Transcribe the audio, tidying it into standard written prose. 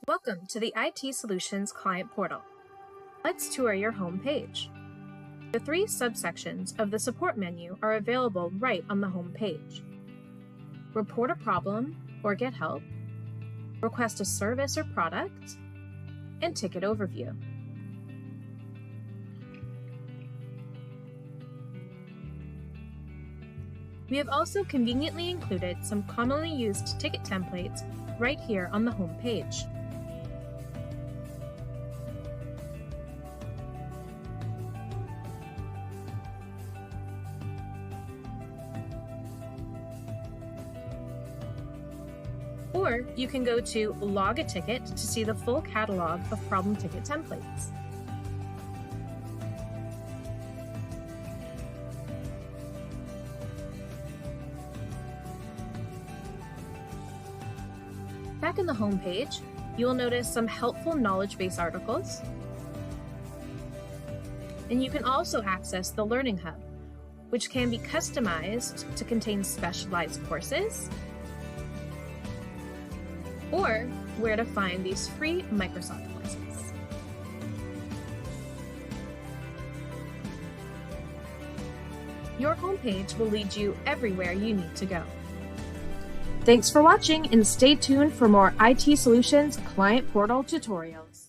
Welcome to the IT Solutions Client Portal. Let's tour your home page. The three subsections of the support menu are available right on the home page. Report a problem or get help, request a service or product, and ticket overview. We have also conveniently included some commonly used ticket templates right here on the home page. Or you can go to Log a Ticket to see the full catalog of problem ticket templates. Back in the home page, you will notice some helpful knowledge base articles. And you can also access the Learning Hub, which can be customized to contain specialized courses, or where to find these free Microsoft courses. Your homepage will lead you everywhere you need to go. Thanks for watching, and stay tuned for more IT Solutions Client Portal tutorials.